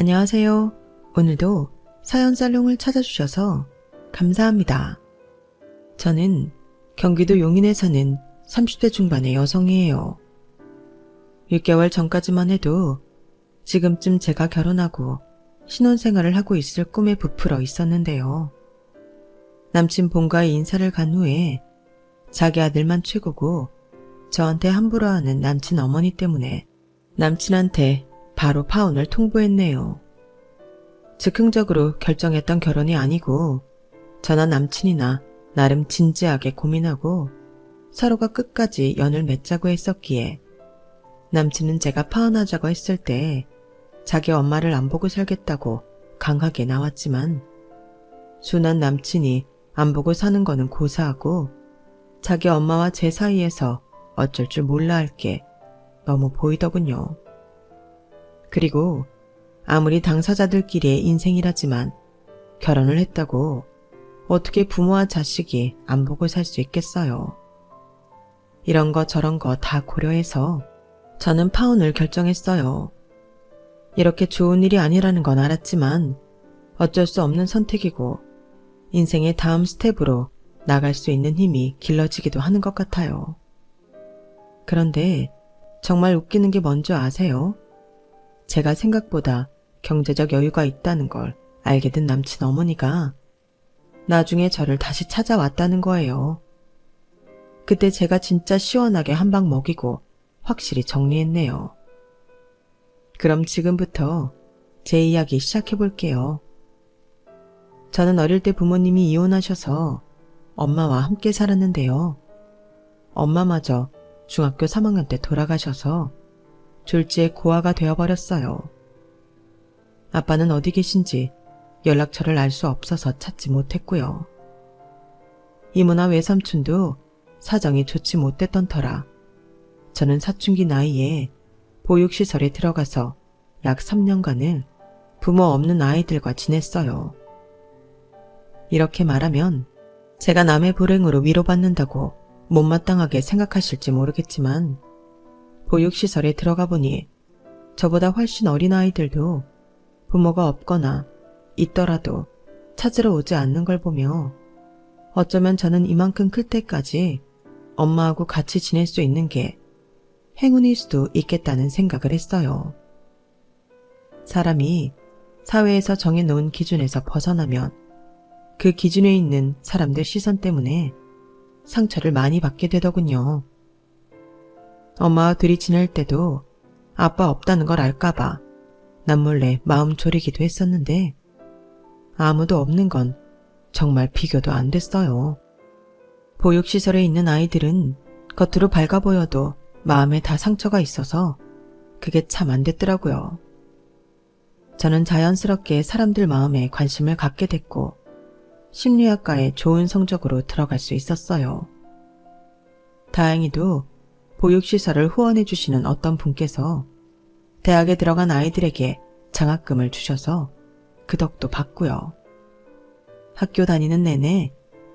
안녕하세요. 오늘도 사연살롱을 찾아주셔서 감사합니다. 저는 경기도 용인에 사는 30대 중반의 여성이에요. 6개월 전까지만 해도 지금쯤 제가 결혼하고 신혼생활을 하고 있을 꿈에 부풀어 있었는데요. 남친 본가에 인사를 간 후에 자기 아들만 최고고 저한테 함부로 하는 남친 어머니 때문에 남친한테 바로 파혼을 통보했네요. 즉흥적으로 결정했던 결혼이 아니고 저나 남친이나 나름 진지하게 고민하고 서로가 끝까지 연을 맺자고 했었기에 남친은 제가 파혼하자고 했을 때 자기 엄마를 안 보고 살겠다고 강하게 나왔지만 순한 남친이 안 보고 사는 거는 고사하고 자기 엄마와 제 사이에서 어쩔 줄 몰라 할 게 너무 보이더군요. 그리고 아무리 당사자들끼리의 인생이라지만 결혼을 했다고 어떻게 부모와 자식이 안 보고 살 수 있겠어요. 이런 거 저런 거 다 고려해서 저는 파혼을 결정했어요. 이렇게 좋은 일이 아니라는 건 알았지만 어쩔 수 없는 선택이고 인생의 다음 스텝으로 나갈 수 있는 힘이 길러지기도 하는 것 같아요. 그런데 정말 웃기는 게 뭔지 아세요? 제가 생각보다 경제적 여유가 있다는 걸 알게 된 남친 어머니가 나중에 저를 다시 찾아왔다는 거예요. 그때 제가 진짜 시원하게 한 방 먹이고 확실히 정리했네요. 그럼 지금부터 제 이야기 시작해 볼게요. 저는 어릴 때 부모님이 이혼하셔서 엄마와 함께 살았는데요. 엄마마저 중학교 3학년 때 돌아가셔서 졸지에 고아가 되어버렸어요. 아빠는 어디 계신지 연락처를 알 수 없어서 찾지 못했고요. 이모나 외삼촌도 사정이 좋지 못했던 터라 저는 사춘기 나이에 보육시설에 들어가서 약 3년간을 부모 없는 아이들과 지냈어요. 이렇게 말하면 제가 남의 불행으로 위로받는다고 못마땅하게 생각하실지 모르겠지만 보육시설에 들어가 보니 저보다 훨씬 어린 아이들도 부모가 없거나 있더라도 찾으러 오지 않는 걸 보며 어쩌면 저는 이만큼 클 때까지 엄마하고 같이 지낼 수 있는 게 행운일 수도 있겠다는 생각을 했어요. 사람이 사회에서 정해놓은 기준에서 벗어나면 그 기준에 있는 사람들 시선 때문에 상처를 많이 받게 되더군요. 엄마와 둘이 지낼 때도 아빠 없다는 걸 알까봐 남몰래 마음 졸이기도 했었는데 아무도 없는 건 정말 비교도 안 됐어요. 보육시설에 있는 아이들은 겉으로 밝아 보여도 마음에 다 상처가 있어서 그게 참 안 됐더라고요. 저는 자연스럽게 사람들 마음에 관심을 갖게 됐고 심리학과에 좋은 성적으로 들어갈 수 있었어요. 다행히도 보육시설을 후원해 주시는 어떤 분께서 대학에 들어간 아이들에게 장학금을 주셔서 그 덕도 봤고요. 학교 다니는 내내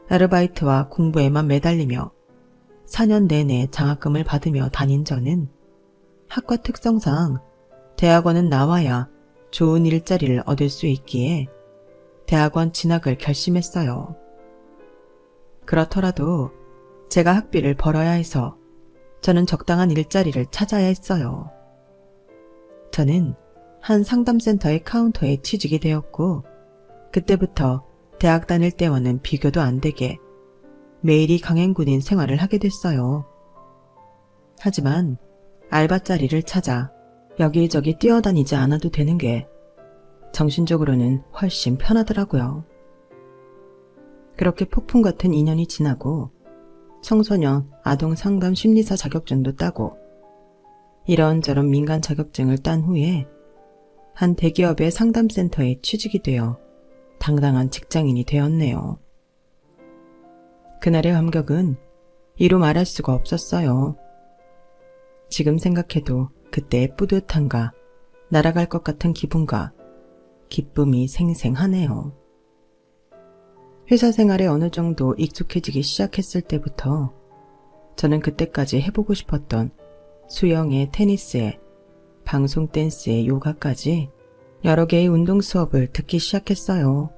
아르바이트와 공부에만 매달리며 4년 내내 장학금을 받으며 다닌 저는 학과 특성상 대학원은 나와야 좋은 일자리를 얻을 수 있기에 대학원 진학을 결심했어요. 그렇더라도 제가 학비를 벌어야 해서 저는 적당한 일자리를 찾아야 했어요. 저는 한 상담센터의 카운터에 취직이 되었고 그때부터 대학 다닐 때와는 비교도 안 되게 매일이 강행군인 생활을 하게 됐어요. 하지만 알바 자리를 찾아 여기저기 뛰어다니지 않아도 되는 게 정신적으로는 훨씬 편하더라고요. 그렇게 폭풍 같은 2년이 지나고 청소년 아동 상담 심리사 자격증도 따고 이런저런 민간 자격증을 딴 후에 한 대기업의 상담센터에 취직이 되어 당당한 직장인이 되었네요. 그날의 감격은 이루 말할 수가 없었어요. 지금 생각해도 그때의 뿌듯함과 날아갈 것 같은 기분과 기쁨이 생생하네요. 회사 생활에 어느 정도 익숙해지기 시작했을 때부터 저는 그때까지 해보고 싶었던 수영에 테니스에 방송 댄스에 요가까지 여러 개의 운동 수업을 듣기 시작했어요.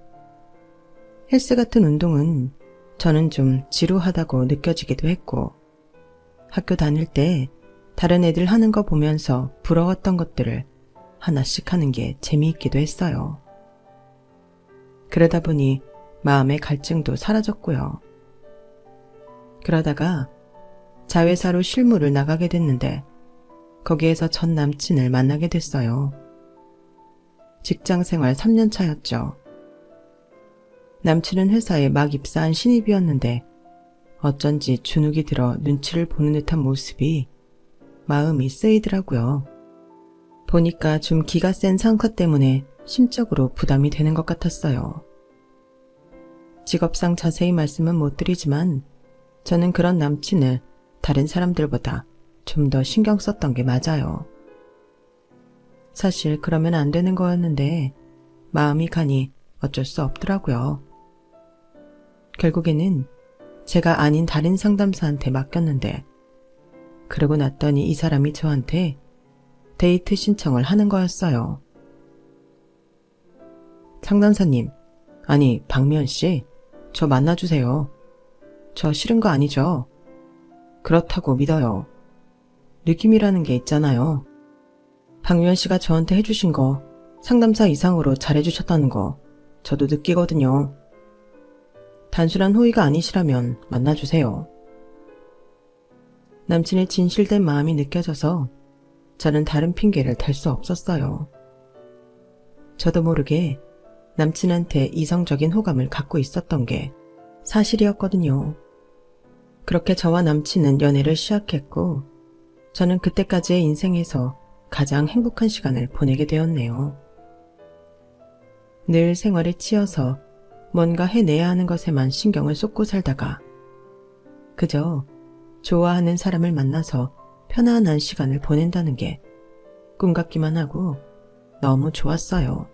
헬스 같은 운동은 저는 좀 지루하다고 느껴지기도 했고, 학교 다닐 때 다른 애들 하는 거 보면서 부러웠던 것들을 하나씩 하는 게 재미있기도 했어요. 그러다 보니 마음의 갈증도 사라졌고요. 그러다가 자회사로 실무를 나가게 됐는데 거기에서 전 남친을 만나게 됐어요. 직장 생활 3년 차였죠. 남친은 회사에 막 입사한 신입이었는데 어쩐지 주눅이 들어 눈치를 보는 듯한 모습이 마음이 쓰이더라고요. 보니까 좀 기가 센 상사 때문에 심적으로 부담이 되는 것 같았어요. 직업상 자세히 말씀은 못 드리지만 저는 그런 남친을 다른 사람들보다 좀 더 신경 썼던 게 맞아요. 사실 그러면 안 되는 거였는데 마음이 가니 어쩔 수 없더라고요. 결국에는 제가 아닌 다른 상담사한테 맡겼는데 그러고 났더니 이 사람이 저한테 데이트 신청을 하는 거였어요. 상담사님, 아니 박미연 씨, 저 만나주세요. 저 싫은 거 아니죠? 그렇다고 믿어요. 느낌이라는 게 있잖아요. 박미연 씨가 저한테 해주신 거 상담사 이상으로 잘해주셨다는 거 저도 느끼거든요. 단순한 호의가 아니시라면 만나주세요. 남친의 진실된 마음이 느껴져서 저는 다른 핑계를 댈 수 없었어요. 저도 모르게 남친한테 이성적인 호감을 갖고 있었던 게 사실이었거든요. 그렇게 저와 남친은 연애를 시작했고 저는 그때까지의 인생에서 가장 행복한 시간을 보내게 되었네요. 늘 생활에 치여서 뭔가 해내야 하는 것에만 신경을 쏟고 살다가 그저 좋아하는 사람을 만나서 편안한 시간을 보낸다는 게 꿈 같기만 하고 너무 좋았어요.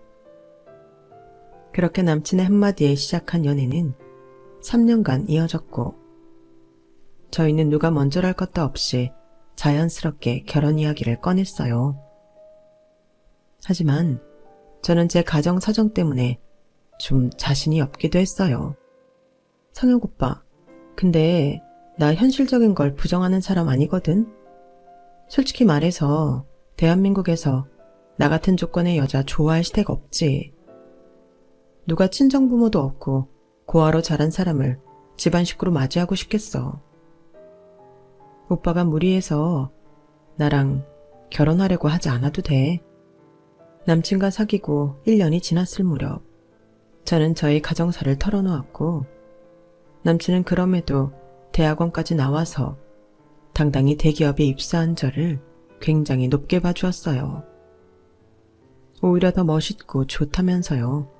그렇게 남친의 한마디에 시작한 연애는 3년간 이어졌고 저희는 누가 먼저랄 것도 없이 자연스럽게 결혼 이야기를 꺼냈어요. 하지만 저는 제 가정 사정 때문에 좀 자신이 없기도 했어요. 성혁 오빠, 근데 나 현실적인 걸 부정하는 사람 아니거든? 솔직히 말해서 대한민국에서 나 같은 조건의 여자 좋아할 시대가 없지. 누가 친정부모도 없고 고아로 자란 사람을 집안 식구로 맞이하고 싶겠어. 오빠가 무리해서 나랑 결혼하려고 하지 않아도 돼. 남친과 사귀고 1년이 지났을 무렵 저는 저의 가정사를 털어놓았고 남친은 그럼에도 대학원까지 나와서 당당히 대기업에 입사한 저를 굉장히 높게 봐주었어요. 오히려 더 멋있고 좋다면서요.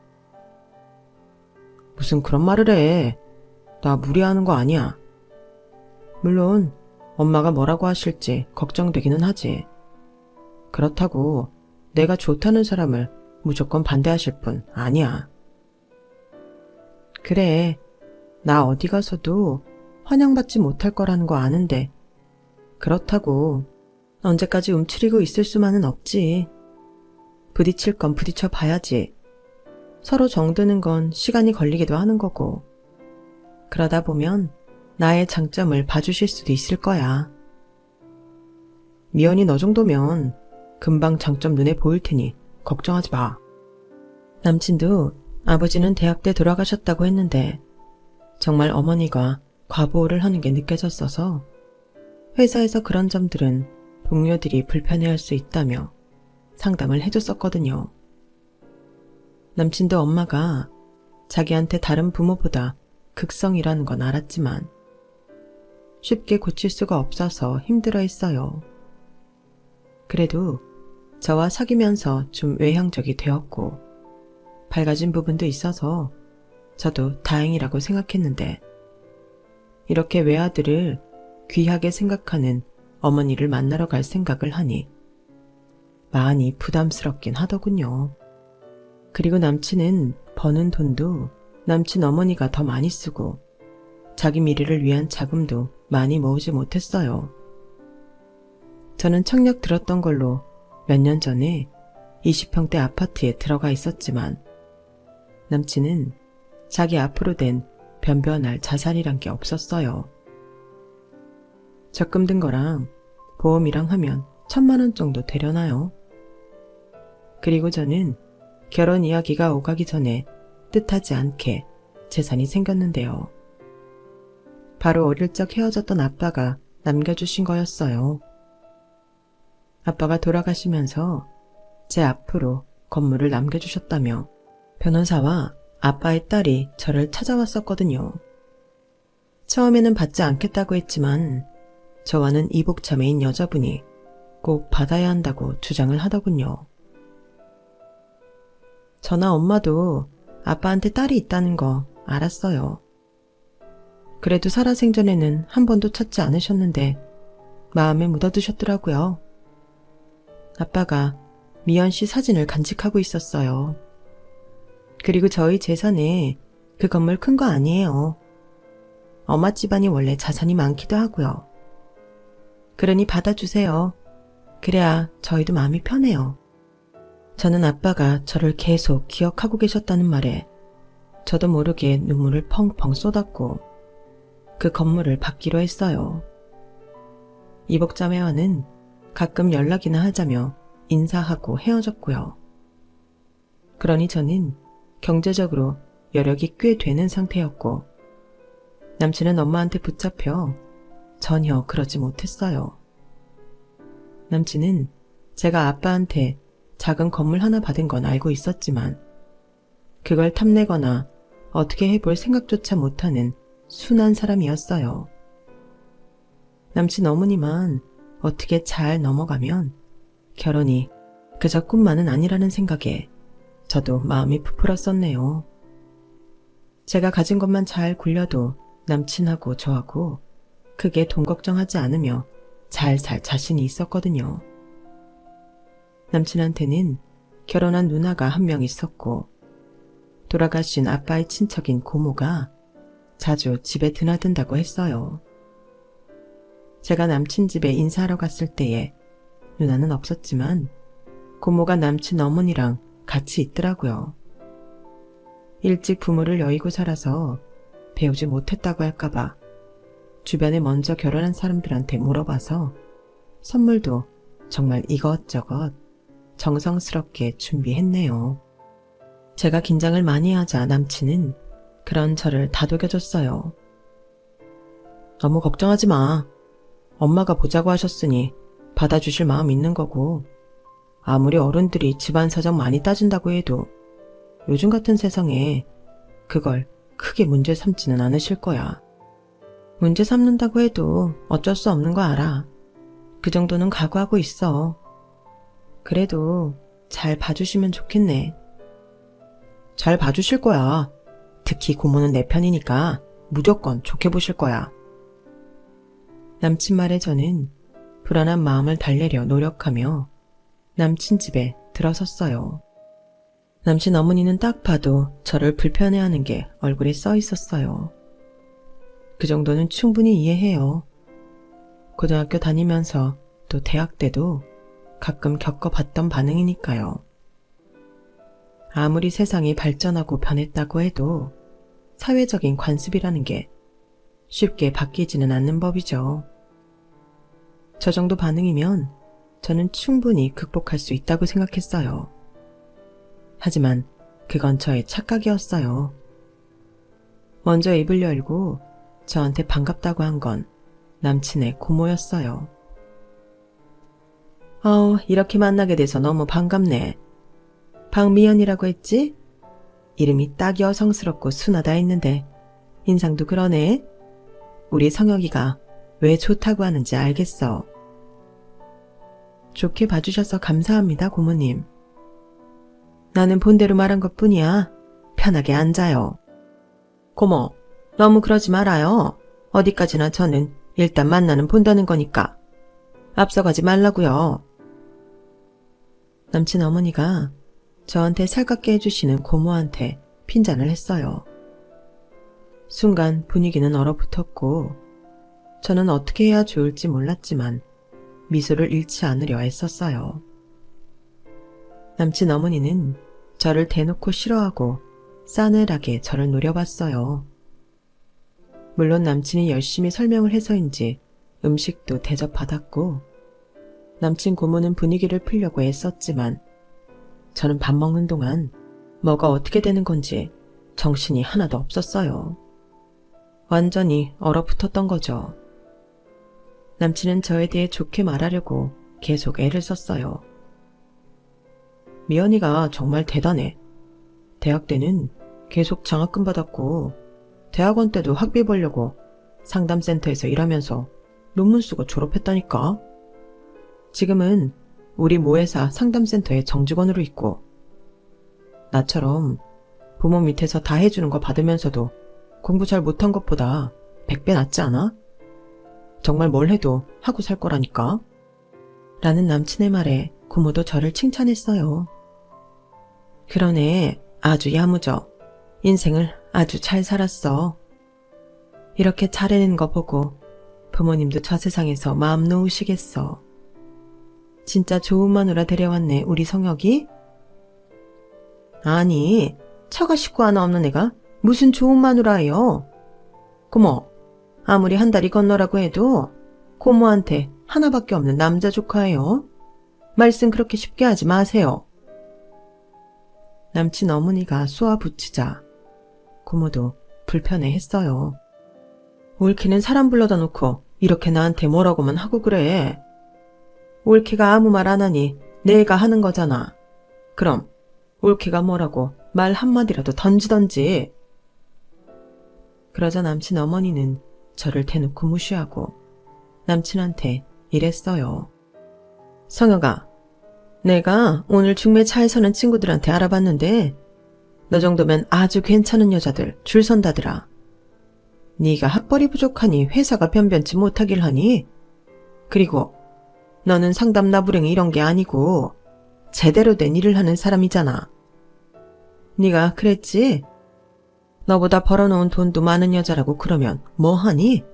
무슨 그런 말을 해. 나 무리하는 거 아니야. 물론 엄마가 뭐라고 하실지 걱정되기는 하지. 그렇다고 내가 좋다는 사람을 무조건 반대하실 분 아니야. 그래, 나 어디 가서도 환영받지 못할 거라는 거 아는데 그렇다고 언제까지 움츠리고 있을 수만은 없지. 부딪힐 건 부딪혀 봐야지. 서로 정드는 건 시간이 걸리기도 하는 거고. 그러다 보면 나의 장점을 봐주실 수도 있을 거야. 미연이 너 정도면 금방 장점 눈에 보일 테니 걱정하지 마. 남친도 아버지는 대학 때 돌아가셨다고 했는데 정말 어머니가 과보호를 하는 게 느껴졌어서 회사에서 그런 점들은 동료들이 불편해할 수 있다며 상담을 해줬었거든요. 남친도 엄마가 자기한테 다른 부모보다 극성이라는 건 알았지만 쉽게 고칠 수가 없어서 힘들어했어요. 그래도 저와 사귀면서 좀 외향적이 되었고 밝아진 부분도 있어서 저도 다행이라고 생각했는데 이렇게 외아들을 귀하게 생각하는 어머니를 만나러 갈 생각을 하니 많이 부담스럽긴 하더군요. 그리고 남친은 버는 돈도 남친 어머니가 더 많이 쓰고 자기 미래를 위한 자금도 많이 모으지 못했어요. 저는 청력 들었던 걸로 몇 년 전에 20평대 아파트에 들어가 있었지만 남친은 자기 앞으로 된 변변할 자산이란 게 없었어요. 적금 든 거랑 보험이랑 하면 1,000만 원 정도 되려나요? 그리고 저는 결혼 이야기가 오가기 전에 뜻하지 않게 재산이 생겼는데요. 바로 어릴 적 헤어졌던 아빠가 남겨주신 거였어요. 아빠가 돌아가시면서 제 앞으로 건물을 남겨주셨다며 변호사와 아빠의 딸이 저를 찾아왔었거든요. 처음에는 받지 않겠다고 했지만 저와는 이복자매인 여자분이 꼭 받아야 한다고 주장을 하더군요. 저나 엄마도 아빠한테 딸이 있다는 거 알았어요. 그래도 살아생전에는 한 번도 찾지 않으셨는데 마음에 묻어두셨더라고요. 아빠가 미연 씨 사진을 간직하고 있었어요. 그리고 저희 재산에 그 건물 큰 거 아니에요. 엄마 집안이 원래 자산이 많기도 하고요. 그러니 받아주세요. 그래야 저희도 마음이 편해요. 저는 아빠가 저를 계속 기억하고 계셨다는 말에 저도 모르게 눈물을 펑펑 쏟았고 그 건물을 받기로 했어요. 이복자매와는 가끔 연락이나 하자며 인사하고 헤어졌고요. 그러니 저는 경제적으로 여력이 꽤 되는 상태였고 남친은 엄마한테 붙잡혀 전혀 그러지 못했어요. 남친은 제가 아빠한테 작은 건물 하나 받은 건 알고 있었지만 그걸 탐내거나 어떻게 해볼 생각조차 못하는 순한 사람이었어요. 남친 어머니만 어떻게 잘 넘어가면 결혼이 그저 꿈만은 아니라는 생각에 저도 마음이 부풀었었네요. 제가 가진 것만 잘 굴려도 남친하고 저하고 크게 돈 걱정하지 않으며 잘 살 자신이 있었거든요. 남친한테는 결혼한 누나가 한 명 있었고 돌아가신 아빠의 친척인 고모가 자주 집에 드나든다고 했어요. 제가 남친 집에 인사하러 갔을 때에 누나는 없었지만 고모가 남친 어머니랑 같이 있더라고요. 일찍 부모를 여의고 살아서 배우지 못했다고 할까봐 주변에 먼저 결혼한 사람들한테 물어봐서 선물도 정말 이것저것 정성스럽게 준비했네요. 제가 긴장을 많이 하자 남친은 그런 저를 다독여줬어요. 너무 걱정하지 마. 엄마가 보자고 하셨으니 받아주실 마음 있는 거고 아무리 어른들이 집안 사정 많이 따진다고 해도 요즘 같은 세상에 그걸 크게 문제 삼지는 않으실 거야. 문제 삼는다고 해도 어쩔 수 없는 거 알아. 그 정도는 각오하고 있어. 그래도 잘 봐주시면 좋겠네. 잘 봐주실 거야. 특히 고모는 내 편이니까 무조건 좋게 보실 거야. 남친 말에 저는 불안한 마음을 달래려 노력하며 남친 집에 들어섰어요. 남친 어머니는 딱 봐도 저를 불편해하는 게 얼굴에 써 있었어요. 그 정도는 충분히 이해해요. 고등학교 다니면서 또 대학 때도 가끔 겪어봤던 반응이니까요. 아무리 세상이 발전하고 변했다고 해도 사회적인 관습이라는 게 쉽게 바뀌지는 않는 법이죠. 저 정도 반응이면 저는 충분히 극복할 수 있다고 생각했어요. 하지만 그건 저의 착각이었어요. 먼저 입을 열고 저한테 반갑다고 한 건 남친의 고모였어요. 이렇게 만나게 돼서 너무 반갑네. 박미연이라고 했지? 이름이 딱 여성스럽고 순하다 했는데 인상도 그러네. 우리 성혁이가 왜 좋다고 하는지 알겠어. 좋게 봐주셔서 감사합니다, 고모님. 나는 본대로 말한 것뿐이야. 편하게 앉아요. 고모, 너무 그러지 말아요. 어디까지나 저는 일단 만나는 본다는 거니까. 앞서가지 말라고요. 남친 어머니가 저한테 살갑게 해주시는 고모한테 핀잔을 했어요. 순간 분위기는 얼어붙었고 저는 어떻게 해야 좋을지 몰랐지만 미소를 잃지 않으려 애썼어요. 남친 어머니는 저를 대놓고 싫어하고 싸늘하게 저를 노려봤어요. 물론 남친이 열심히 설명을 해서인지 음식도 대접받았고 남친 고모는 분위기를 풀려고 애썼지만 저는 밥 먹는 동안 뭐가 어떻게 되는 건지 정신이 하나도 없었어요. 완전히 얼어붙었던 거죠. 남친은 저에 대해 좋게 말하려고 계속 애를 썼어요. 미연이가 정말 대단해. 대학 때는 계속 장학금 받았고 대학원 때도 학비 벌려고 상담센터에서 일하면서 논문 쓰고 졸업했다니까. 지금은 우리 모회사 상담센터에 정직원으로 있고 나처럼 부모 밑에서 다 해주는 거 받으면서도 공부 잘 못한 것보다 100배 낫지 않아? 정말 뭘 해도 하고 살 거라니까. 라는 남친의 말에 고모도 저를 칭찬했어요. 그러네, 아주 야무져. 인생을 아주 잘 살았어. 이렇게 잘해낸 거 보고 부모님도 저 세상에서 마음 놓으시겠어. 진짜 좋은 마누라 데려왔네, 우리 성혁이? 아니, 처가 식구 하나 없는 애가 무슨 좋은 마누라예요. 고모, 아무리 한 달이 건너라고 해도 고모한테 하나밖에 없는 남자 조카예요. 말씀 그렇게 쉽게 하지 마세요. 남친 어머니가 쏘아붙이자 고모도 불편해했어요. 올케는 사람 불러다 놓고 이렇게 나한테 뭐라고만 하고 그래. 올케가 아무 말 안 하니 내가 하는 거잖아. 그럼 올케가 뭐라고 말 한마디라도 던지던지. 그러자 남친 어머니는 저를 대놓고 무시하고 남친한테 이랬어요. 성혁아, 내가 오늘 중매 차에서는 친구들한테 알아봤는데 너 정도면 아주 괜찮은 여자들 줄 선다더라. 네가 학벌이 부족하니 회사가 변변치 못하길 하니? 그리고 너는 상담 나부랭이 이런 게 아니고 제대로 된 일을 하는 사람이잖아. 네가 그랬지? 너보다 벌어놓은 돈도 많은 여자라고 그러면 뭐하니?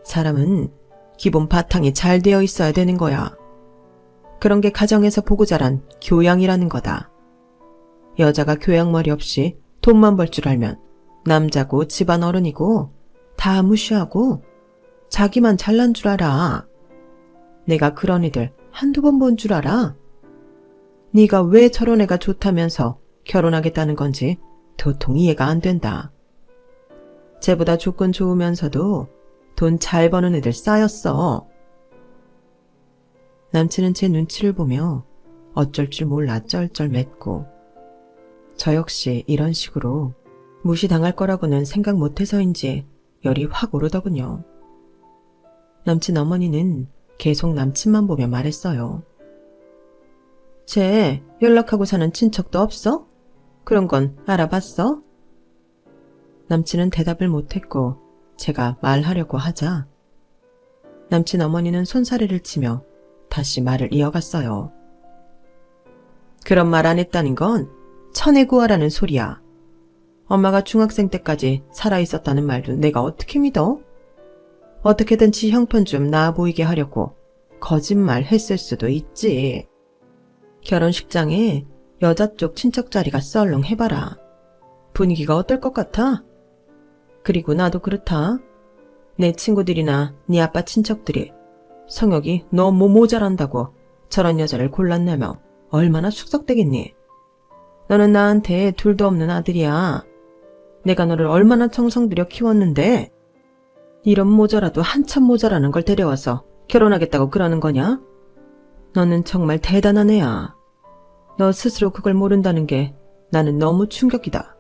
사람은 기본 바탕이 잘 되어 있어야 되는 거야. 그런 게 가정에서 보고 자란 교양이라는 거다. 여자가 교양머리 없이 돈만 벌 줄 알면 남자고 집안 어른이고 다 무시하고 자기만 잘난 줄 알아. 내가 그런 애들 한두 번 본 줄 알아? 네가 왜 저런 애가 좋다면서 결혼하겠다는 건지 도통 이해가 안 된다. 쟤보다 조건 좋으면서도 돈 잘 버는 애들 쌓였어. 남친은 제 눈치를 보며 어쩔 줄 몰라 쩔쩔맸고 저 역시 이런 식으로 무시당할 거라고는 생각 못해서인지 열이 확 오르더군요. 남친 어머니는 계속 남친만 보며 말했어요. 쟤 연락하고 사는 친척도 없어? 그런 건 알아봤어? 남친은 대답을 못했고 제가 말하려고 하자 남친 어머니는 손사래를 치며 다시 말을 이어갔어요. 그런 말 안 했다는 건 천혜구하라는 소리야. 엄마가 중학생 때까지 살아있었다는 말도 내가 어떻게 믿어? 어떻게든 지 형편 좀 나아 보이게 하려고 거짓말 했을 수도 있지. 결혼식장에 여자 쪽 친척 자리가 썰렁 해봐라. 분위기가 어떨 것 같아? 그리고 나도 그렇다. 내 친구들이나 네 아빠 친척들이 성혁이 너 뭐 모자란다고 저런 여자를 골랐냐며 얼마나 숙석되겠니? 너는 나한테 둘도 없는 아들이야. 내가 너를 얼마나 정성 들여 키웠는데 이런 모자라도 한참 모자라는 걸 데려와서 결혼하겠다고 그러는 거냐? 너는 정말 대단한 애야. 너 스스로 그걸 모른다는 게 나는 너무 충격이다.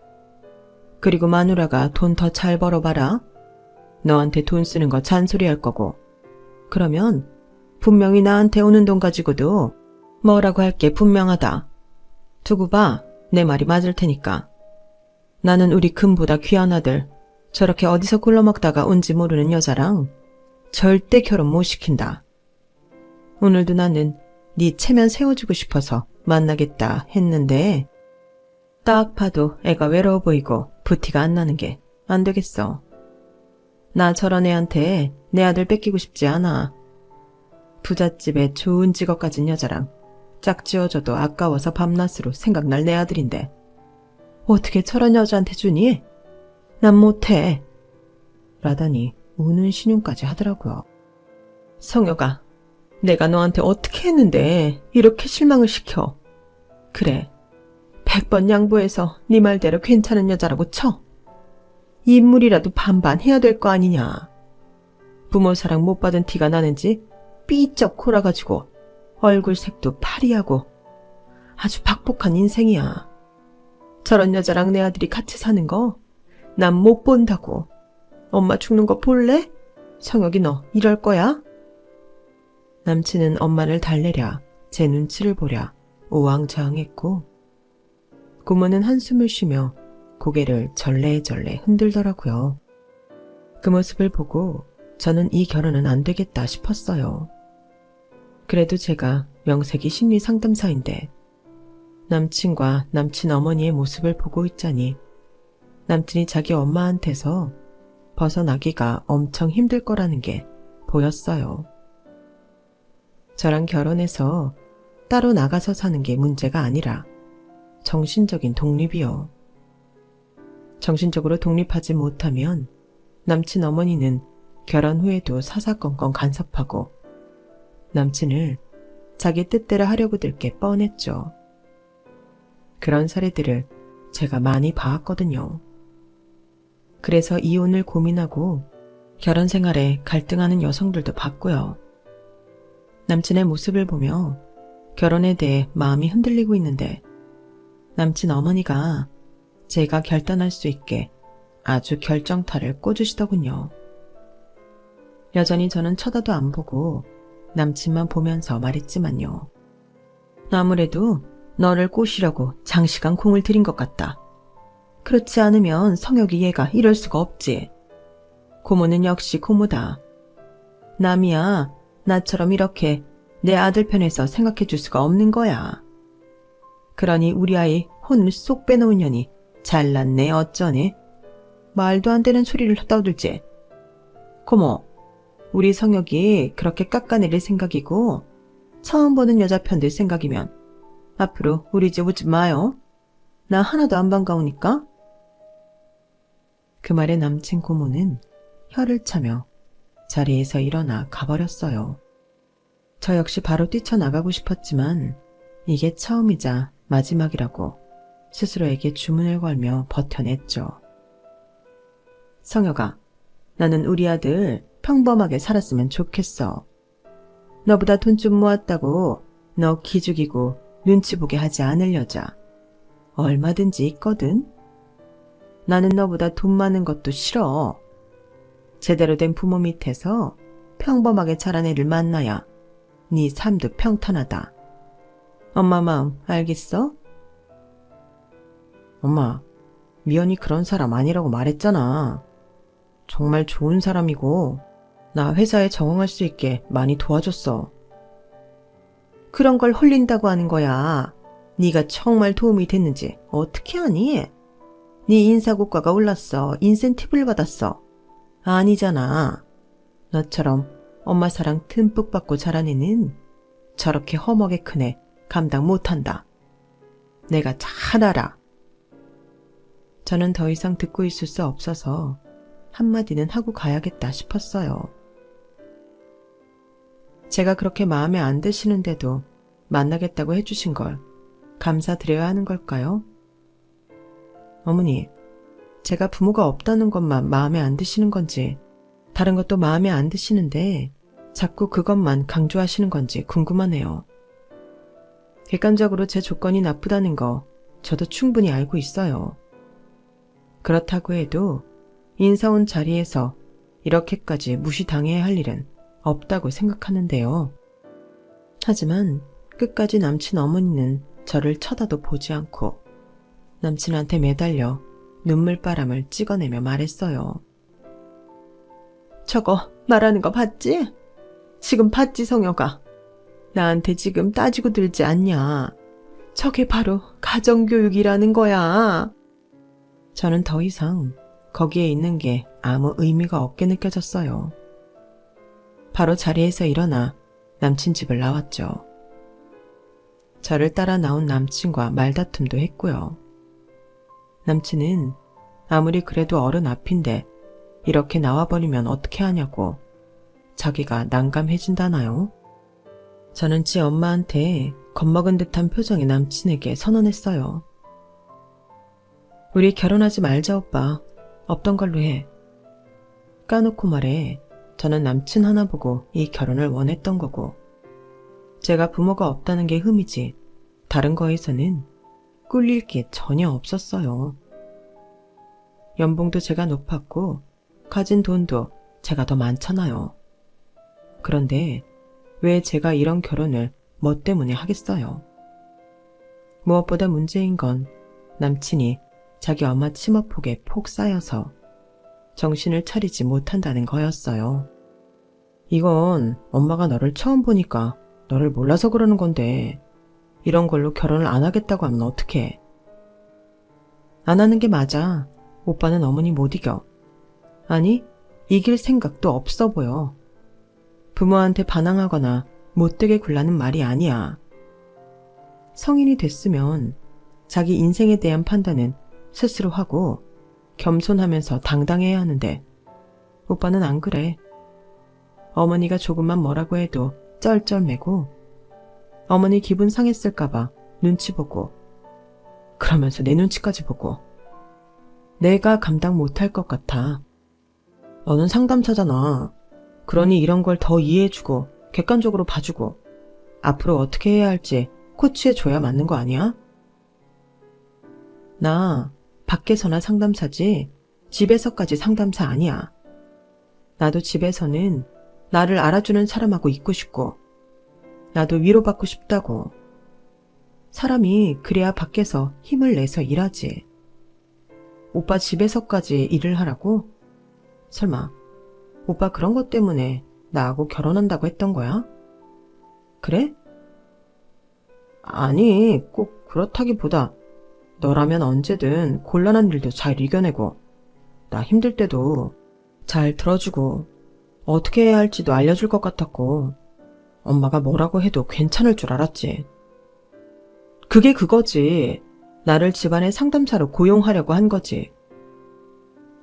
그리고 마누라가 돈 더 잘 벌어봐라. 너한테 돈 쓰는 거 잔소리할 거고 그러면 분명히 나한테 오는 돈 가지고도 뭐라고 할 게 분명하다. 두고 봐. 내 말이 맞을 테니까. 나는 우리 금보다 귀한 아들 저렇게 어디서 굴러먹다가 온지 모르는 여자랑 절대 결혼 못 시킨다. 오늘도 나는 네 체면 세워주고 싶어서 만나겠다 했는데 딱 봐도 애가 외로워 보이고 부티가 안 나는 게 안 되겠어. 나 저런 애한테 내 아들 뺏기고 싶지 않아. 부잣집에 좋은 직업 가진 여자랑 짝지어져도 아까워서 밤낮으로 생각날 내 아들인데 어떻게 저런 여자한테 주니? 난 못해. 라더니 우는 신용까지 하더라고요. 성혁아, 내가 너한테 어떻게 했는데 이렇게 실망을 시켜. 그래, 100번 양보해서 네 말대로 괜찮은 여자라고 쳐. 인물이라도 반반 해야 될 거 아니냐. 부모 사랑 못 받은 티가 나는지 삐쩍 골아가지고 얼굴 색도 파리하고 아주 박복한 인생이야. 저런 여자랑 내 아들이 같이 사는 거 난 못 본다고. 엄마 죽는 거 볼래? 성혁이 너 이럴 거야? 남친은 엄마를 달래랴 제 눈치를 보랴 우왕좌왕했고 고모는 한숨을 쉬며 고개를 절레절레 흔들더라고요. 그 모습을 보고 저는 이 결혼은 안 되겠다 싶었어요. 그래도 제가 명색이 심리상담사인데 남친과 남친 어머니의 모습을 보고 있자니 남친이 자기 엄마한테서 벗어나기가 엄청 힘들 거라는 게 보였어요. 저랑 결혼해서 따로 나가서 사는 게 문제가 아니라 정신적인 독립이요. 정신적으로 독립하지 못하면 남친 어머니는 결혼 후에도 사사건건 간섭하고 남친을 자기 뜻대로 하려고 들 게 뻔했죠. 그런 사례들을 제가 많이 봐왔거든요. 그래서 이혼을 고민하고 결혼 생활에 갈등하는 여성들도 봤고요. 남친의 모습을 보며 결혼에 대해 마음이 흔들리고 있는데 남친 어머니가 제가 결단할 수 있게 아주 결정타를 꽂으시더군요. 여전히 저는 쳐다도 안 보고 남친만 보면서 말했지만요. 아무래도 너를 꼬시려고 장시간 공을 들인 것 같다. 그렇지 않으면 성혁이 얘가 이럴 수가 없지. 고모는 역시 고모다. 남이야 나처럼 이렇게 내 아들 편에서 생각해 줄 수가 없는 거야. 그러니 우리 아이 혼을 쏙 빼놓은 년이 잘났네 어쩌네. 말도 안 되는 소리를 떠들지. 고모, 우리 성혁이 그렇게 깎아내릴 생각이고 처음 보는 여자 편 들 생각이면 앞으로 우리 집 오지 마요. 나 하나도 안 반가우니까. 그 말에 남친 고모는 혀를 차며 자리에서 일어나 가버렸어요. 저 역시 바로 뛰쳐나가고 싶었지만 이게 처음이자 마지막이라고 스스로에게 주문을 걸며 버텨냈죠. 성혁아, 나는 우리 아들 평범하게 살았으면 좋겠어. 너보다 돈 좀 모았다고 너 기죽이고 눈치 보게 하지 않을 여자 얼마든지 있거든. 나는 너보다 돈 많은 것도 싫어. 제대로 된 부모 밑에서 평범하게 자란 애를 만나야 네 삶도 평탄하다. 엄마 마음 알겠어? 엄마, 미연이 그런 사람 아니라고 말했잖아. 정말 좋은 사람이고 나 회사에 적응할 수 있게 많이 도와줬어. 그런 걸 홀린다고 하는 거야. 네가 정말 도움이 됐는지 어떻게 아니? 네 인사고과가 올랐어. 인센티브를 받았어. 아니잖아. 너처럼 엄마 사랑 듬뿍 받고 자란 애는 저렇게 허먹에 큰 애 감당 못한다. 내가 잘 알아. 저는 더 이상 듣고 있을 수 없어서 한마디는 하고 가야겠다 싶었어요. 제가 그렇게 마음에 안 드시는데도 만나겠다고 해주신 걸 감사드려야 하는 걸까요? 어머니, 제가 부모가 없다는 것만 마음에 안 드시는 건지 다른 것도 마음에 안 드시는데 자꾸 그것만 강조하시는 건지 궁금하네요. 객관적으로 제 조건이 나쁘다는 거 저도 충분히 알고 있어요. 그렇다고 해도 인사 온 자리에서 이렇게까지 무시당해야 할 일은 없다고 생각하는데요. 하지만 끝까지 남친 어머니는 저를 쳐다도 보지 않고 남친한테 매달려 눈물바람을 찍어내며 말했어요. 저거 말하는 거 봤지? 지금 봤지 성혁아. 나한테 지금 따지고 들지 않냐. 저게 바로 가정교육이라는 거야. 저는 더 이상 거기에 있는 게 아무 의미가 없게 느껴졌어요. 바로 자리에서 일어나 남친 집을 나왔죠. 저를 따라 나온 남친과 말다툼도 했고요. 남친은 아무리 그래도 어른 앞인데 이렇게 나와버리면 어떻게 하냐고 자기가 난감해진다나요? 저는 지 엄마한테 겁먹은 듯한 표정의 남친에게 선언했어요. 우리 결혼하지 말자 오빠. 없던 걸로 해. 까놓고 말해 저는 남친 하나 보고 이 결혼을 원했던 거고 제가 부모가 없다는 게 흠이지 다른 거에서는 꿀릴 게 전혀 없었어요. 연봉도 제가 높았고 가진 돈도 제가 더 많잖아요. 그런데 왜 제가 이런 결혼을 뭐 때문에 하겠어요? 무엇보다 문제인 건 남친이 자기 엄마 치마폭에 폭 쌓여서 정신을 차리지 못한다는 거였어요. 이건 엄마가 너를 처음 보니까 너를 몰라서 그러는 건데 이런 걸로 결혼을 안 하겠다고 하면 어떡해? 안 하는 게 맞아. 오빠는 어머니 못 이겨. 아니, 이길 생각도 없어 보여. 부모한테 반항하거나 못되게 굴라는 말이 아니야. 성인이 됐으면 자기 인생에 대한 판단은 스스로 하고 겸손하면서 당당해야 하는데 오빠는 안 그래. 어머니가 조금만 뭐라고 해도 쩔쩔매고 어머니 기분 상했을까봐 눈치 보고 그러면서 내 눈치까지 보고 내가 감당 못할 것 같아. 너는 상담사잖아. 그러니 이런 걸 더 이해해주고 객관적으로 봐주고 앞으로 어떻게 해야 할지 코치해줘야 맞는 거 아니야? 나 밖에서나 상담사지 집에서까지 상담사 아니야. 나도 집에서는 나를 알아주는 사람하고 있고 싶고 나도 위로받고 싶다고. 사람이 그래야 밖에서 힘을 내서 일하지. 오빠 집에서까지 일을 하라고? 설마 오빠 그런 것 때문에 나하고 결혼한다고 했던 거야? 그래? 아니, 꼭 그렇다기보다 너라면 언제든 곤란한 일도 잘 이겨내고 나 힘들 때도 잘 들어주고 어떻게 해야 할지도 알려줄 것 같았고 엄마가 뭐라고 해도 괜찮을 줄 알았지. 그게 그거지. 나를 집안의 상담사로 고용하려고 한 거지.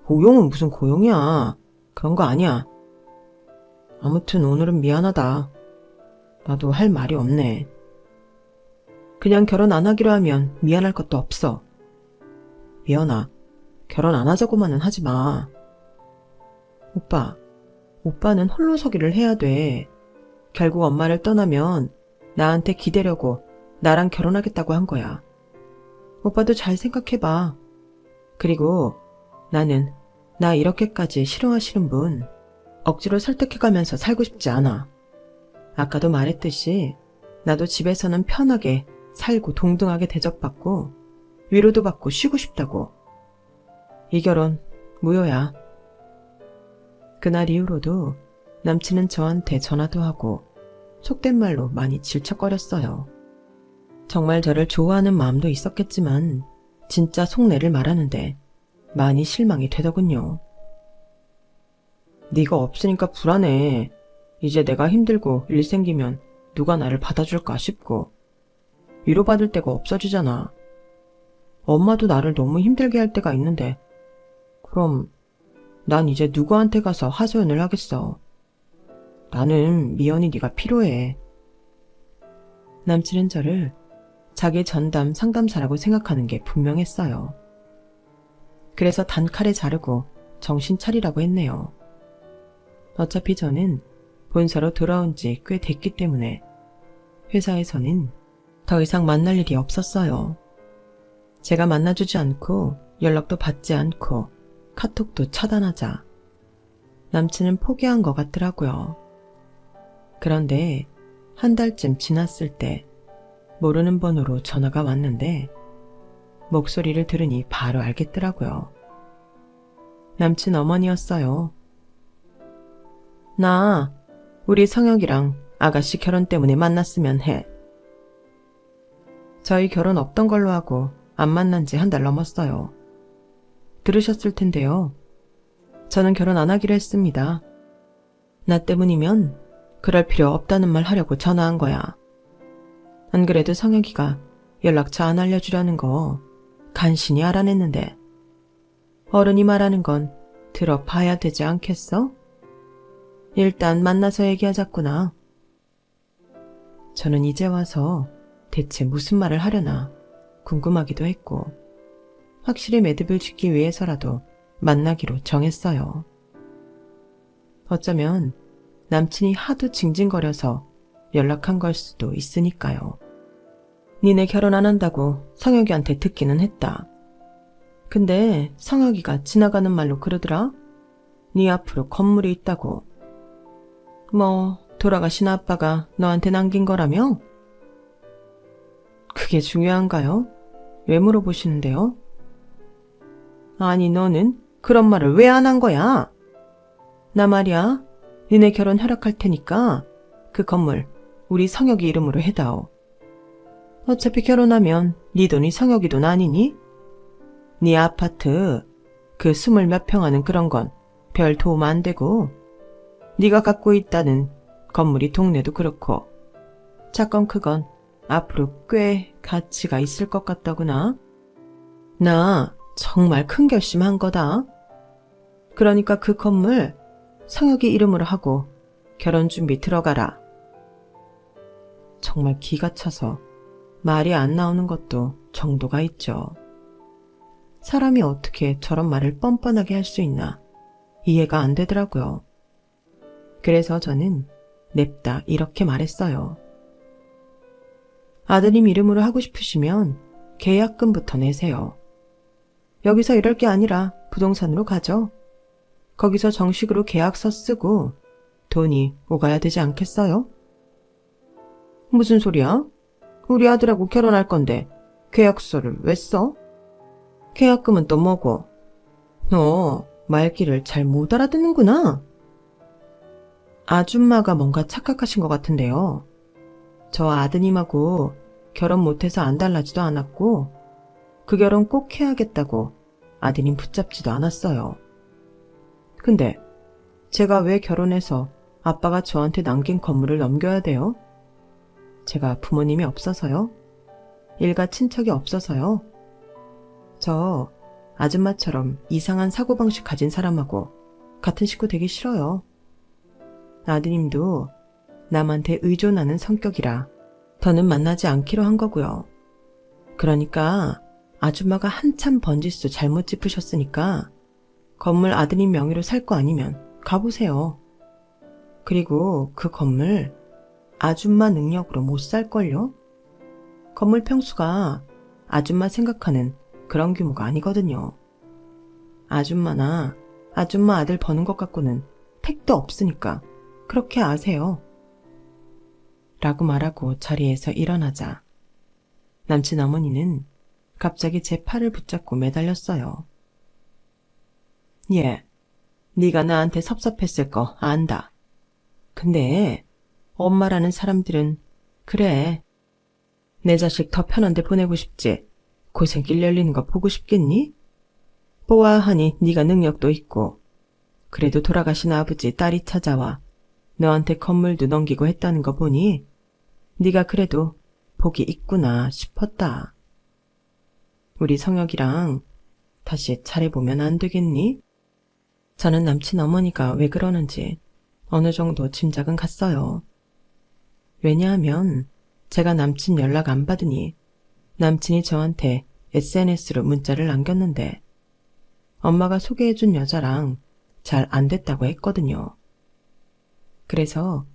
고용은 무슨 고용이야. 그런 거 아니야. 아무튼 오늘은 미안하다. 나도 할 말이 없네. 그냥 결혼 안 하기로 하면 미안할 것도 없어. 미연아, 결혼 안 하자고만은 하지 마. 오빠는 홀로서기를 해야 돼. 결국 엄마를 떠나면 나한테 기대려고 나랑 결혼하겠다고 한 거야. 오빠도 잘 생각해봐. 그리고 나는 나 이렇게까지 싫어하시는 분 억지로 설득해가면서 살고 싶지 않아. 아까도 말했듯이 나도 집에서는 편하게 살고 동등하게 대접받고 위로도 받고 쉬고 싶다고. 이 결혼 무효야. 그날 이후로도 남친은 저한테 전화도 하고 속된 말로 많이 질척거렸어요. 정말 저를 좋아하는 마음도 있었겠지만 진짜 속내를 말하는데 많이 실망이 되더군요. 네가 없으니까 불안해. 이제 내가 힘들고 일 생기면 누가 나를 받아줄까 싶고 위로받을 데가 없어지잖아. 엄마도 나를 너무 힘들게 할 때가 있는데 그럼 난 이제 누구한테 가서 하소연을 하겠어. 나는 미연이 네가 필요해. 남친은 저를 자기 전담 상담사라고 생각하는 게 분명했어요. 그래서 단칼에 자르고 정신 차리라고 했네요. 어차피 저는 본사로 돌아온 지 꽤 됐기 때문에 회사에서는 더 이상 만날 일이 없었어요. 제가 만나주지 않고 연락도 받지 않고 카톡도 차단하자 남친은 포기한 것 같더라고요. 그런데 한 달쯤 지났을 때 모르는 번호로 전화가 왔는데 목소리를 들으니 바로 알겠더라고요. 남친 어머니였어요. 나 우리 성혁이랑 아가씨 결혼 때문에 만났으면 해. 저희 결혼 없던 걸로 하고 안 만난 지 한 달 넘었어요. 들으셨을 텐데요. 저는 결혼 안 하기로 했습니다. 나 때문이면 그럴 필요 없다는 말 하려고 전화한 거야. 안 그래도 성혁이가 연락처 안 알려주려는 거 간신히 알아냈는데 어른이 말하는 건 들어봐야 되지 않겠어? 일단 만나서 얘기하자꾸나. 저는 이제 와서 대체 무슨 말을 하려나 궁금하기도 했고 확실히 매듭을 짓기 위해서라도 만나기로 정했어요. 어쩌면 남친이 하도 징징거려서 연락한 걸 수도 있으니까요. 니네 결혼 안 한다고 성혁이한테 듣기는 했다. 근데 성혁이가 지나가는 말로 그러더라. 네 앞으로 건물이 있다고. 뭐 돌아가신 아빠가 너한테 남긴 거라며? 그게 중요한가요? 왜 물어보시는데요? 아니 너는 그런 말을 왜 안 한 거야? 나 말이야 니네 결혼 허락할 테니까 그 건물 우리 성혁이 이름으로 해다오. 어차피 결혼하면 네 돈이 성혁이 돈 아니니? 네 아파트 그 20몇 평 하는 그런 건 별 도움 안 되고 네가 갖고 있다는 건물이 동네도 그렇고 차건 크건 앞으로 꽤 가치가 있을 것 같다구나. 나 정말 큰 결심한 거다. 그러니까 그 건물 성혁이 이름으로 하고 결혼 준비 들어가라. 정말 기가 차서 말이 안 나오는 것도 정도가 있죠. 사람이 어떻게 저런 말을 뻔뻔하게 할 수 있나 이해가 안 되더라고요. 그래서 저는 냅다 이렇게 말했어요. 아드님 이름으로 하고 싶으시면 계약금부터 내세요. 여기서 이럴 게 아니라 부동산으로 가죠. 거기서 정식으로 계약서 쓰고 돈이 오가야 되지 않겠어요? 무슨 소리야? 우리 아들하고 결혼할 건데 계약서를 왜 써? 계약금은 또 뭐고? 너 말귀를 잘 못 알아듣는구나. 아줌마가 뭔가 착각하신 것 같은데요. 저 아드님하고 결혼 못해서 안 달라지도 않았고 그 결혼 꼭 해야겠다고 아드님 붙잡지도 않았어요. 근데 제가 왜 결혼해서 아빠가 저한테 남긴 건물을 넘겨야 돼요? 제가 부모님이 없어서요? 일가 친척이 없어서요? 저 아줌마처럼 이상한 사고방식 가진 사람하고 같은 식구 되기 싫어요. 아드님도 남한테 의존하는 성격이라 더는 만나지 않기로 한 거고요. 그러니까 아줌마가 한참 번지수 잘못 짚으셨으니까 건물 아드님 명의로 살 거 아니면 가보세요. 그리고 그 건물 아줌마 능력으로 못 살걸요? 건물 평수가 아줌마 생각하는 그런 규모가 아니거든요. 아줌마나 아줌마 아들 버는 것 갖고는 택도 없으니까 그렇게 아세요. 라고 말하고 자리에서 일어나자 남친 어머니는 갑자기 제 팔을 붙잡고 매달렸어요. 예, 네가 나한테 섭섭했을 거 안다. 근데 엄마라는 사람들은 그래. 내 자식 더 편한 데 보내고 싶지. 고생길 열리는 거 보고 싶겠니? 보아하니 네가 능력도 있고 그래도 돌아가신 아버지 딸이 찾아와 너한테 건물도 넘기고 했다는 거 보니 네가 그래도 복이 있구나 싶었다. 우리 성혁이랑 다시 잘해보면 안 되겠니? 저는 남친 어머니가 왜 그러는지 어느 정도 짐작은 갔어요. 왜냐하면 제가 남친 연락 안 받으니 남친이 저한테 SNS로 문자를 남겼는데 엄마가 소개해준 여자랑 잘 안 됐다고 했거든요. 그래서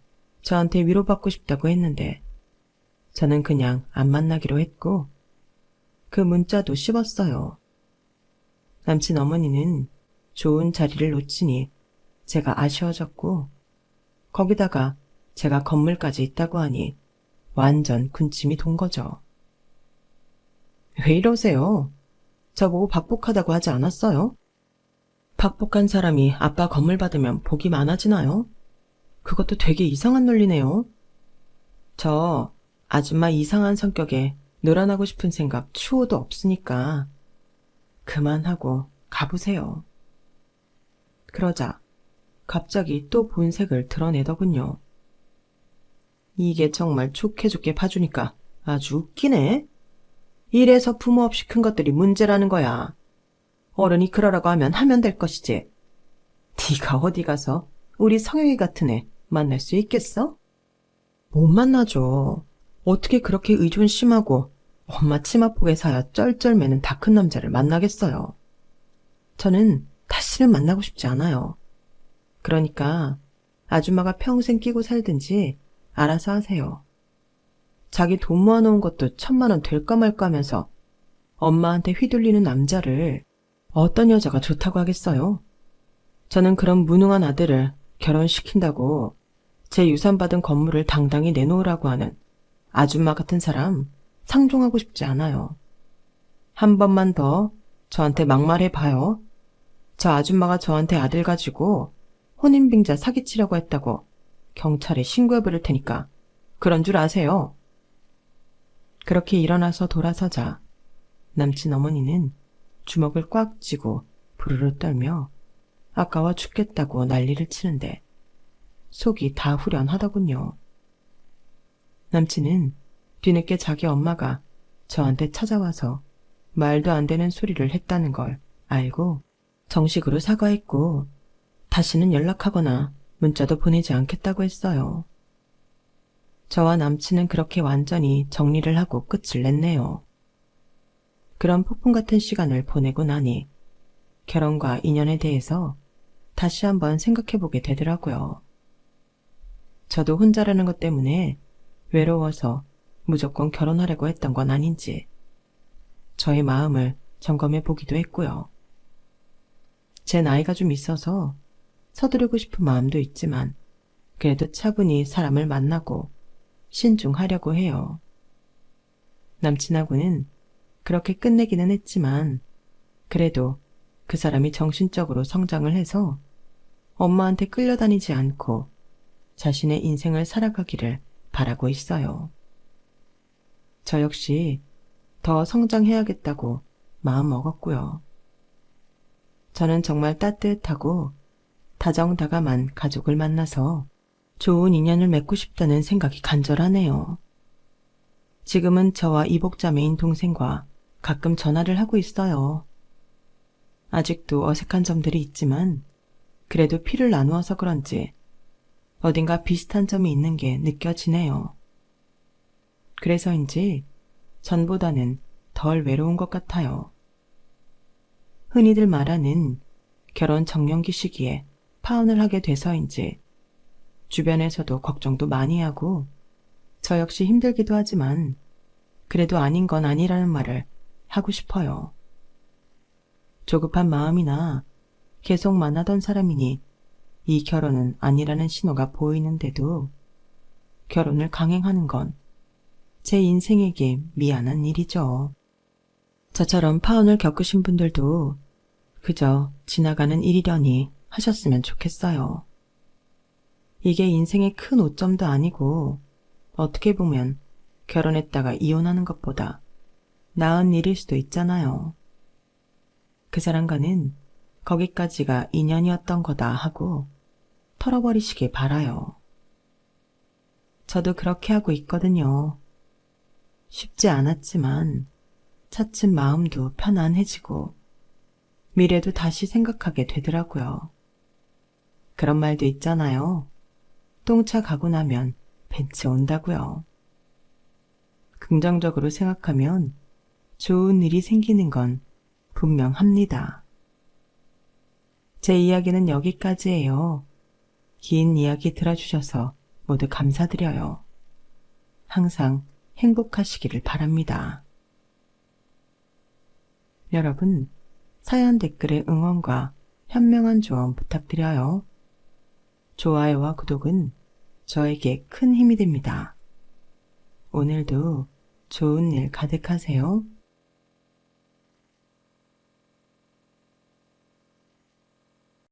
저한테 위로받고 싶다고 했는데 저는 그냥 안 만나기로 했고 그 문자도 씹었어요. 남친 어머니는 좋은 자리를 놓치니 제가 아쉬워졌고 거기다가 제가 건물까지 있다고 하니 완전 군침이 돈 거죠. 왜 이러세요? 저보고 박복하다고 하지 않았어요? 박복한 사람이 아빠 건물 받으면 복이 많아지나요? 그것도 되게 이상한 논리네요. 저 아줌마 이상한 성격에 놀아나고 싶은 생각 추호도 없으니까 그만하고 가보세요. 그러자 갑자기 또 본색을 드러내더군요. 이게 정말 좋게 좋게 봐주니까 아주 웃기네. 이래서 부모 없이 큰 것들이 문제라는 거야. 어른이 그러라고 하면 될 것이지. 네가 어디 가서 우리 성혁이 같은 애 만날 수 있겠어? 못 만나죠. 어떻게 그렇게 의존 심하고 엄마 치마폭에 사야 쩔쩔매는 다 큰 남자를 만나겠어요. 저는 다시는 만나고 싶지 않아요. 그러니까 아줌마가 평생 끼고 살든지 알아서 하세요. 자기 돈 모아놓은 것도 1,000만 원 될까 말까 하면서 엄마한테 휘둘리는 남자를 어떤 여자가 좋다고 하겠어요? 저는 그런 무능한 아들을 결혼시킨다고 제 유산받은 건물을 당당히 내놓으라고 하는 아줌마 같은 사람 상종하고 싶지 않아요. 한 번만 더 저한테 막말해봐요. 저 아줌마가 저한테 아들 가지고 혼인빙자 사기치려고 했다고 경찰에 신고해버릴 테니까 그런 줄 아세요. 그렇게 일어나서 돌아서자 남친 어머니는 주먹을 꽉 쥐고 부르르 떨며 아까워 죽겠다고 난리를 치는데 속이 다 후련하더군요. 남친은 뒤늦게 자기 엄마가 저한테 찾아와서 말도 안 되는 소리를 했다는 걸 알고 정식으로 사과했고 다시는 연락하거나 문자도 보내지 않겠다고 했어요. 저와 남친은 그렇게 완전히 정리를 하고 끝을 냈네요. 그런 폭풍 같은 시간을 보내고 나니 결혼과 인연에 대해서 다시 한번 생각해보게 되더라고요. 저도 혼자라는 것 때문에 외로워서 무조건 결혼하려고 했던 건 아닌지 저의 마음을 점검해 보기도 했고요. 제 나이가 좀 있어서 서두르고 싶은 마음도 있지만 그래도 차분히 사람을 만나고 신중하려고 해요. 남친하고는 그렇게 끝내기는 했지만 그래도 그 사람이 정신적으로 성장을 해서 엄마한테 끌려다니지 않고 자신의 인생을 살아가기를 바라고 있어요. 저 역시 더 성장해야겠다고 마음 먹었고요. 저는 정말 따뜻하고 다정다감한 가족을 만나서 좋은 인연을 맺고 싶다는 생각이 간절하네요. 지금은 저와 이복자매인 동생과 가끔 전화를 하고 있어요. 아직도 어색한 점들이 있지만 그래도 피를 나누어서 그런지 어딘가 비슷한 점이 있는 게 느껴지네요. 그래서인지 전보다는 덜 외로운 것 같아요. 흔히들 말하는 결혼 정년기 시기에 파혼을 하게 돼서인지 주변에서도 걱정도 많이 하고 저 역시 힘들기도 하지만 그래도 아닌 건 아니라는 말을 하고 싶어요. 조급한 마음이나 계속 만나던 사람이니 이 결혼은 아니라는 신호가 보이는데도 결혼을 강행하는 건 제 인생에게 미안한 일이죠. 저처럼 파혼을 겪으신 분들도 그저 지나가는 일이려니 하셨으면 좋겠어요. 이게 인생의 큰 오점도 아니고 어떻게 보면 결혼했다가 이혼하는 것보다 나은 일일 수도 있잖아요. 그 사람과는 거기까지가 인연이었던 거다 하고 털어버리시길 바라요. 저도 그렇게 하고 있거든요. 쉽지 않았지만 차츰 마음도 편안해지고 미래도 다시 생각하게 되더라고요. 그런 말도 있잖아요. 똥차 가고 나면 벤츠 온다고요. 긍정적으로 생각하면 좋은 일이 생기는 건 분명합니다. 제 이야기는 여기까지예요. 긴 이야기 들어주셔서 모두 감사드려요. 항상 행복하시기를 바랍니다. 여러분, 사연 댓글에 응원과 현명한 조언 부탁드려요. 좋아요와 구독은 저에게 큰 힘이 됩니다. 오늘도 좋은 일 가득하세요.